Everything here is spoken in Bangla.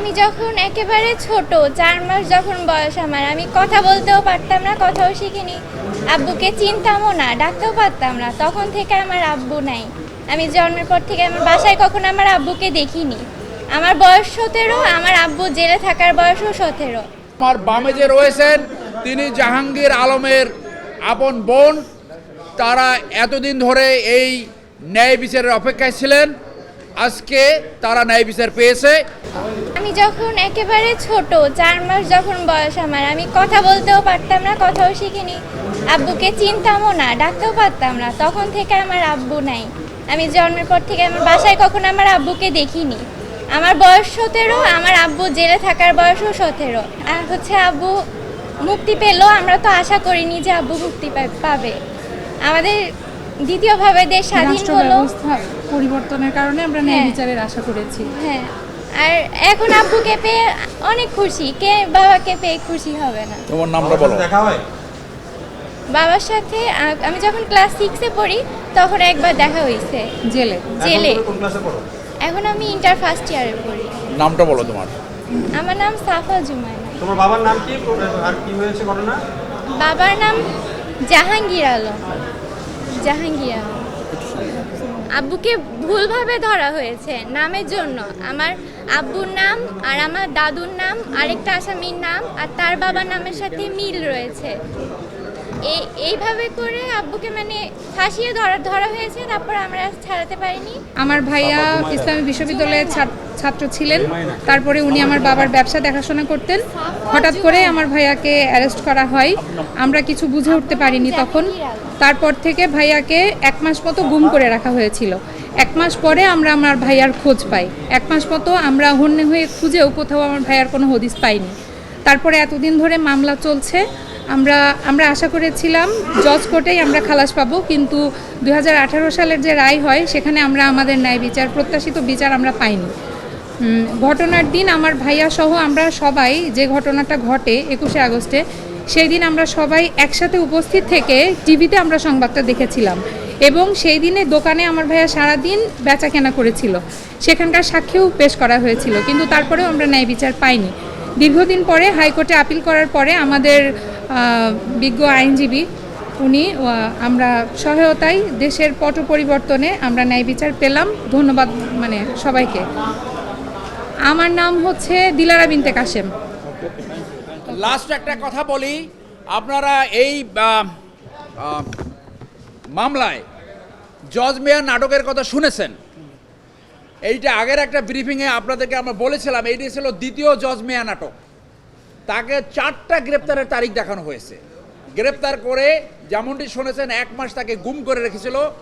আমি যখন একেবারে ছোট 4 মাস যখন বয়স আমার, আমি কথা বলতেও পারতাম না, কথাও শিখিনি, আব্বুকে চিনতামও না, ডাকতেও পারতাম না। তখন থেকে আমার আব্বু নাই। আমি জন্মের পর থেকে আমার বাসায় কখনো আমার আব্বুকে দেখিনি। আমার বয়স 17, আমার আব্বু জেলে থাকার বয়সও 17। আমার বামে যে রয়েছেন তিনি জাহাঙ্গীর আলমের আপন বোন। তারা এতদিন ধরে এই ন্যায় বিচারের অপেক্ষায় ছিলেন, আজকে তারা ন্যায় বিচার পেয়েছে। আমি যখন একেবারে ছোট 4 মাস যখন বয়স আমার, আমি কথা বলতেও পারতাম না, কথাও শিখিনি, আব্বুকে চিনতামও না, ডাকতেও পারতাম না। তখন থেকে আমার আব্বু নাই। আমি জন্মের পর থেকে আমার বাসায় কখনো আমার আব্বুকে দেখিনি। আমার বয়স 17, আমার আব্বু জেলে থাকার বয়সও 17। আর আব্বু মুক্তি পেল, আমরা তো আশা করিনি যে আব্বু মুক্তি পাবে। আমাদের দ্বিতীয়ভাবে দেশ স্বাধীন হলো, পরিবর্তনের কারণে আমরা ন্যায় বিচারের আশা করেছি। হ্যাঁ, আর এখন আব্বুকে পেয়ে অনেক খুশি। কে বাবাকে পেয়ে খুশি হবে না? তোমার নামটা বলো। দেখা হয় বাবার সাথে আমি যখন ক্লাস 6-এ পড়ি তখন একবার দেখা হয়েছে জেলে। কোন ক্লাসে পড়ো? এখন আমি ইন্টার ফার্স্ট ইয়ারে পড়ি। নামটা বলো তোমার। আমার নাম সাফা জুমাইনা। তোমার বাবার নাম কি আর কি হয়েছে ঘটনা? বাবার নাম জাহাঙ্গীর আলম। জাহাঙ্গীর আলম। আব্বুকে ভুলভাবে ধরা হয়েছে নামের জন্য। আমার আব্বুর নাম আর আমার দাদুর নাম, আরেকটা আসামির নাম আর তার বাবার নামের সাথে মিল রয়েছে। এইভাবে করে আব্বুকে ফাঁসিয়ে ধরা হয়েছে, তারপর আমরা ছাড়াতে পারিনি। আমার ভাইয়া ইসলামী বিশ্ববিদ্যালয়ের ছাত্র ছিলেন, তারপরে উনি আমার বাবার ব্যবসা দেখাশোনা করতেন। হঠাৎ করে আমার ভাইয়াকে অ্যারেস্ট করা হয়, আমরা কিছু বুঝে উঠতে পারিনি তখন। তারপর থেকে ভাইয়াকে 1 মাস মতো গুম করে রাখা হয়েছিল। 1 মাস পরে আমরা আমার ভাইয়ার খোঁজ পাই। 1 মাস মতো আমরা হন্যে হয়ে খুঁজেও কোথাও আমার ভাইয়ার কোনো হদিস পাইনি। তারপরে এতদিন ধরে মামলা চলছে। আমরা আশা করেছিলাম জজ কোর্টেই আমরা খালাস পাবো, কিন্তু 2018 সালের যে রায় হয় সেখানে আমরা আমাদের ন্যায় বিচার, প্রত্যাশিত বিচার আমরা পাইনি। ঘটনার দিন আমার ভাইয়া সহ আমরা সবাই, যে ঘটনাটা ঘটে 21শে আগস্টে, সেই দিন আমরা সবাই একসাথে উপস্থিত থেকে টিভিতে আমরা সংবাদটা দেখেছিলাম এবং সেই দিনে দোকানে আমার ভাইয়া সারাদিন বেচা কেনা করেছিল, সেখানকার সাক্ষীও পেশ করা হয়েছিল, কিন্তু তারপরেও আমরা ন্যায় বিচার পাইনি। দীর্ঘদিন পরে হাইকোর্টে আপিল করার পরে আমাদের বিজ্ঞ আইনজীবী উনি আমরা সহায়তায় দেশের পট পরিবর্তনে আমরা ন্যায় বিচার পেলাম। ধন্যবাদ সবাইকে। আমার নাম দিলারা বিনতে কাশেম। লাস্ট একটা কথা বলি, আপনারা এই মামলায় জজ মেয়ার নাটকের কথা শুনেছেন। এইটা আগের একটা ব্রিফিংয়ে আপনাদেরকে আমরা বলেছিলাম, এইটি ছিল দ্বিতীয় জজ মেয়া নাটক। তাকে 4টা গ্রেপ্তারের তারিখ দেখানো হয়েছে। গ্রেপ্তার করে যেমনটি শুনেছেন 1 মাস তাকে গুম করে রেখেছিল।